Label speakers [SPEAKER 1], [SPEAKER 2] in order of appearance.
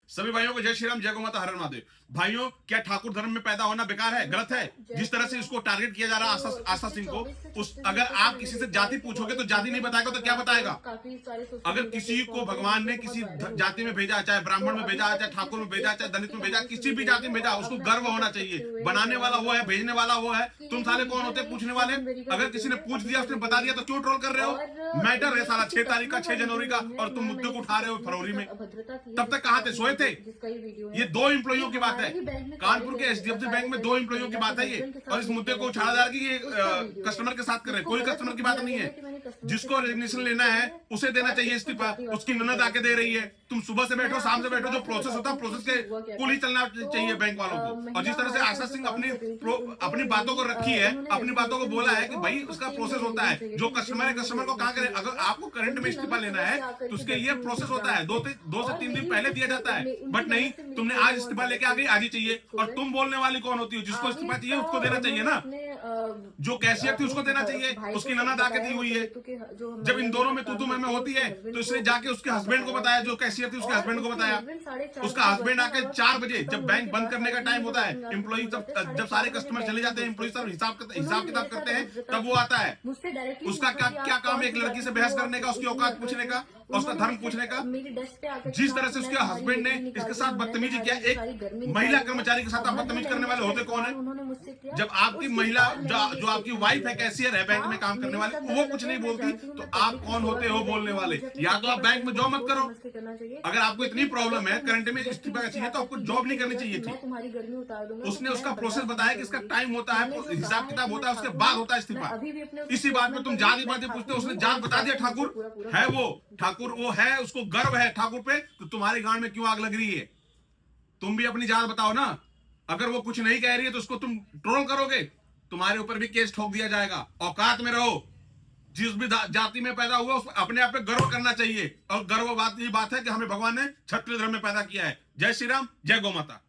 [SPEAKER 1] सभी भाइयों को जय श्री राम, जय गौ माता, हर हर महादेव। भाइयों, क्या ठाकुर धर्म में पैदा होना बेकार है, गलत है? जिस तरह से इसको टारगेट किया जा रहा है आस्था सिंह को, अगर आप किसी से जाति पूछोगे तो जाति नहीं बताएगा तो क्या बताएगा? अगर किसी को भगवान ने किसी जाति में भेजा, चाहे ब्राह्मण में भेजा, चाहे ठाकुर में भेजा, चाहे दलित में भेजा, किसी भी जाति में भेजा, उसको गर्व होना चाहिए। बनाने वाला वो है, भेजने वाला वो है। तुम साले कौन होते पूछने वाले? अगर किसी ने पूछ दिया, उसने बता दिया, तो क्यों ट्रोल कर रहे हो? मैटर है सारा 6 तारीख का, 6 जनवरी का, और तुम मुद्दे को उठा रहे हो फरवरी में। तब तक कहां थे? सोए थे? ये 2 एम्प्लॉइयों की बात है, कानपुर के एचडीएफसी बैंक में 2 एम्प्लॉइयों की बात है ये, और इस मुद्दे को उछाला जा रहा है कि ये कस्टमर के साथ कर रहे हैं। कोई कस्टमर की बात नहीं है। जिसको रेजिग्नेशन लेना है उसे देना चाहिए इस्तीफा। उसकी ननद आके दे रही है। तुम सुबह से बैठो, शाम से बैठो, जो प्रोसेस होता है प्रोसेस के कुल ही चलना चाहिए बैंक वालों को। और जिस तरह से आशा सिंह अपनी बातों को रखी है, अपनी बातों को बोला है कि भाई उसका प्रोसेस होता है, जो कस्टमर है कस्टमर को कहा करे। अगर आपको करंट में इस्तीफा लेना है तो उसके लिए प्रोसेस होता है, 2 से 3 दिन पहले दिया जाता है। बट नहीं, तुमने आज इस्तीफा लेके आ गई, आज ही चाहिए। और तुम बोलने वाली कौन होती हो? जिसको इस्तीफा चाहिए उसको देना चाहिए ना। जो कैशियर थी उसको देना चाहिए, उसकी ननद आके दी हुई है। जब इन दोनों में तू मैं होती है तो इसने जाके उसके हस्बैंड को बताया, जो कैशियर थी उसके हस्बैंड को बताया। उसका हस्बैंड आके 4 बजे, जब बैंक बंद करने का टाइम होता है, एम्प्लॉई जब सारे कस्टमर चले जाते हैं, एम्प्लॉई सब हिसाब किताब करते हैं, तब वो आता है। उसका क्या काम है? एक लड़की से बहस करने का, उसकी औकात पूछने का, और उसका धर्म पूछने का। जिस तरह से उसके हस्बैंड ने इसके साथ बदतमीजी किया, एक महिला कर्मचारी के साथ आप बदतमीज करने वाले होते कौन है? जब आपकी महिला, जो आपकी वाइफ है, कैशियर है, बैंक में काम करने वाली, वो कुछ नहीं बोलती तो आप कौन होते हो बोलने वाले? या तो आप बैंक में जॉब मत करो। अगर आपको इतनी प्रॉब्लम है, करंट में इस्तीफा चाहिए, तो आपको जॉब नहीं करनी चाहिए थी। उसने उसका प्रोसेस बताया कि इसका टाइम होता है, हिसाब किताब होता है, उसके बाद होता है इस्तीफा। इसी बात में तुम जात की बातें पूछते हो। उसने जात बता दिया, ठाकुर है वो, ठाकुर वो है, उसको गर्व है ठाकुर पे, तो तुम्हारी गांड में क्यों आग लग रही है? तुम भी अपनी जात बताओ ना। अगर वो कुछ नहीं कह रही है तो उसको तुम ट्रोल करोगे, तुम्हारे ऊपर भी केस ठोक दिया जाएगा। औकात में रहो। जिस भी जाति में पैदा हुआ उसको अपने आप पे गर्व करना चाहिए। और गर्व बात ये बात है कि हमें भगवान ने क्षत्रिय धर्म में पैदा किया है। जय श्री राम, जय गौ माता।